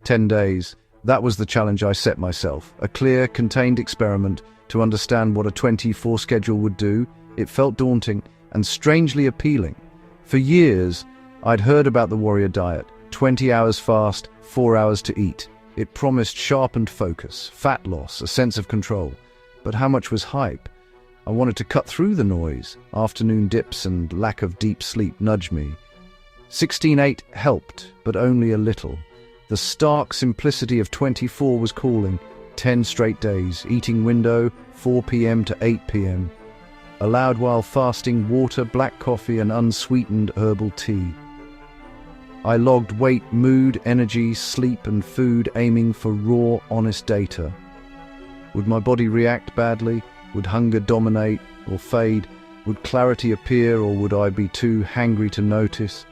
10 days. That was the challenge I set myself. A clear, contained experiment to understand what a 24 schedule would do. It felt daunting and strangely appealing. For years, I'd heard about the warrior diet. 20 hours fast, 4 hours to eat. It promised sharpened focus, fat loss, a sense of control. But how much was hype? I wanted to cut through the noise. Afternoon dips and lack of deep sleep nudged me. 16/8 helped, but only a little. The stark simplicity of 24 was calling. 10 straight days, eating window 4 p.m. to 8 p.m. Allowed while fasting water, black coffee and unsweetened herbal tea. I logged weight, mood, energy, sleep and food, aiming for raw, honest data. Would my body react badly? Would hunger dominate or fade? Would clarity appear, or would I be too hangry to notice?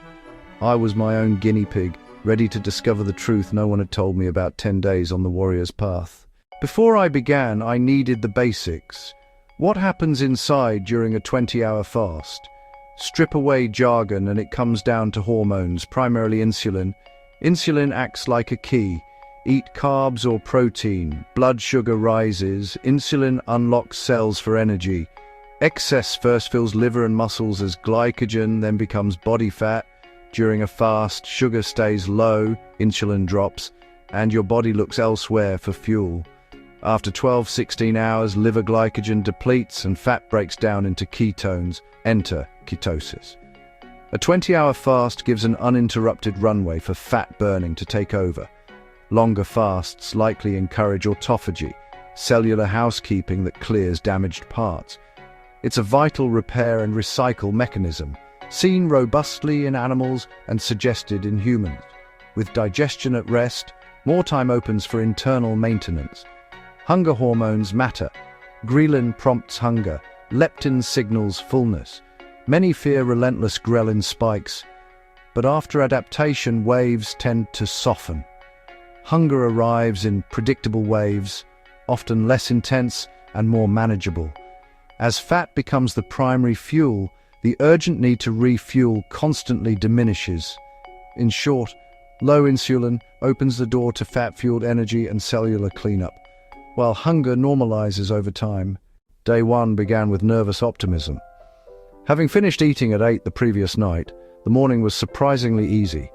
I was my own guinea pig, ready to discover the truth no one had told me about 10 days on the warrior's path. Before I began, I needed the basics. What happens inside during a 20-hour fast? Strip away jargon and it comes down to hormones, primarily insulin. Insulin acts like a key. Eat carbs or protein. Blood sugar rises. Insulin unlocks cells for energy. Excess first fills liver and muscles as glycogen, then becomes body fat. During a fast, sugar stays low, insulin drops, and your body looks elsewhere for fuel. After 12-16 hours, liver glycogen depletes and fat breaks down into ketones. Enter ketosis. A 20-hour fast gives an uninterrupted runway for fat burning to take over. Longer fasts likely encourage autophagy, cellular housekeeping that clears damaged parts. It's a vital repair and recycle mechanism, seen robustly in animals and suggested in humans. With digestion at rest, more time opens for internal maintenance. Hunger hormones matter. Ghrelin prompts hunger. Leptin signals fullness. Many fear relentless ghrelin spikes, but after adaptation, waves tend to soften. Hunger arrives in predictable waves, often less intense and more manageable. As fat becomes the primary fuel, the urgent need to refuel constantly diminishes. In short, low insulin opens the door to fat-fueled energy and cellular cleanup, while hunger normalizes over time. Day 1 began with nervous optimism. Having finished eating at 8 the previous night, the morning was surprisingly easy.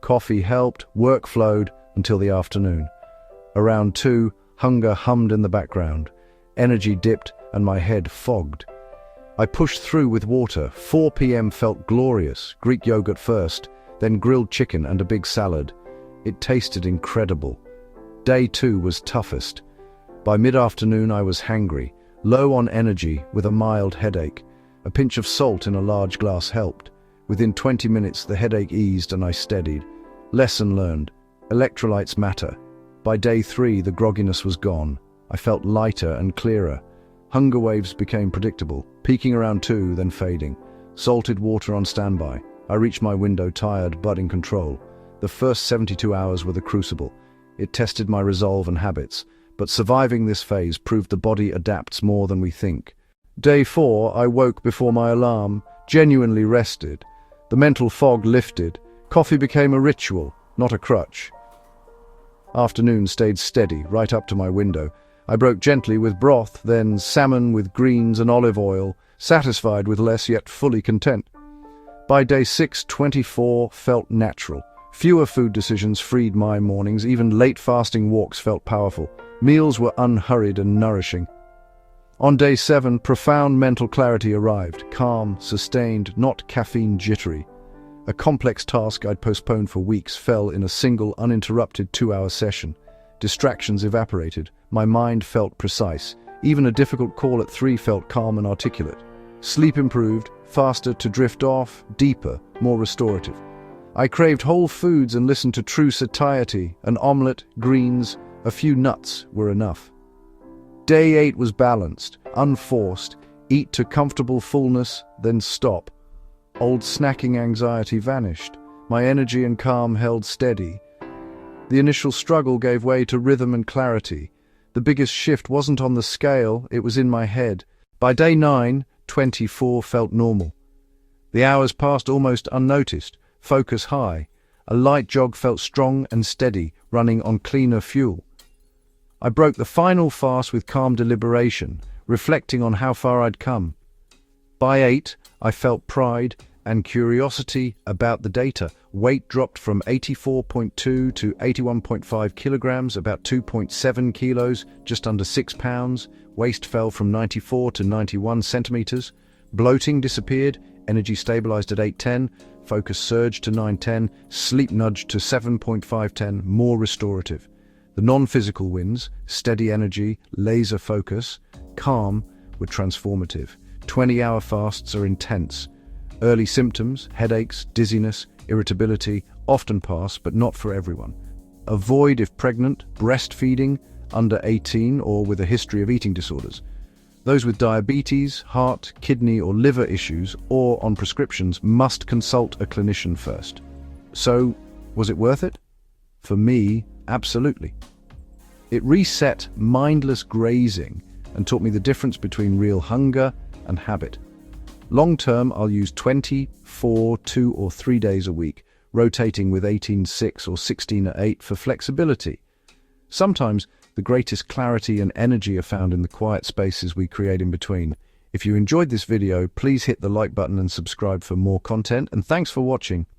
Coffee helped, work flowed until the afternoon. Around 2, hunger hummed in the background. Energy dipped and my head fogged. I pushed through with water. 4 p.m. felt glorious. Greek yogurt first, then grilled chicken and a big salad. It tasted incredible. Day 2 was toughest. By mid-afternoon I was hangry, low on energy with a mild headache. A pinch of salt in a large glass helped. Within 20 minutes the headache eased and I steadied. Lesson learned. Electrolytes matter. By day 3 the grogginess was gone. I felt lighter and clearer. Hunger waves became predictable, peaking around 2, then fading. Salted water on standby. I reached my window tired but in control. The first 72 hours were the crucible. It tested my resolve and habits, but surviving this phase proved the body adapts more than we think. Day 4, I woke before my alarm, genuinely rested. The mental fog lifted. Coffee became a ritual, not a crutch. Afternoon stayed steady, right up to my window. I broke gently with broth, then salmon with greens and olive oil, satisfied with less yet fully content. By day 6, 24 felt natural. Fewer food decisions freed my mornings, even late fasting walks felt powerful. Meals were unhurried and nourishing. On day 7, profound mental clarity arrived, calm, sustained, not caffeine jittery. A complex task I'd postponed for weeks fell in a single, uninterrupted 2-hour session. Distractions evaporated. My mind felt precise. Even a difficult call at 3 felt calm and articulate. Sleep improved, faster to drift off, deeper, more restorative. I craved whole foods and listened to true satiety. An omelette, greens, a few nuts were enough. Day 8 was balanced, unforced. Eat to comfortable fullness, then stop. Old snacking anxiety vanished. My energy and calm held steady. The initial struggle gave way to rhythm and clarity. The biggest shift wasn't on the scale, it was in my head. By day 9, 24 felt normal. The hours passed almost unnoticed, focus high. A light jog felt strong and steady, running on cleaner fuel. I broke the final fast with calm deliberation, reflecting on how far I'd come. By 8, I felt pride and curiosity about the data. Weight dropped from 84.2 to 81.5 kilograms, about 2.7 kilos, just under 6 pounds. Waist fell from 94 to 91 centimeters. Bloating disappeared, energy stabilized at 8:10, focus surged to 9:10, sleep nudged to 7.510, more restorative. The non-physical wins, steady energy, laser focus, calm, were transformative. 20-hour fasts are intense. Early symptoms, headaches, dizziness, irritability, often pass, but not for everyone. Avoid if pregnant, breastfeeding, under 18, or with a history of eating disorders. Those with diabetes, heart, kidney, or liver issues, or on prescriptions, must consult a clinician first. So, was it worth it? For me, absolutely. It reset mindless grazing and taught me the difference between real hunger and habit. Long term, I'll use 20, 4, 2 or 3 days a week, rotating with 18-6 or 16-8 for flexibility. Sometimes the greatest clarity and energy are found in the quiet spaces we create in between. If you enjoyed this video, please hit the like button and subscribe for more content, and thanks for watching.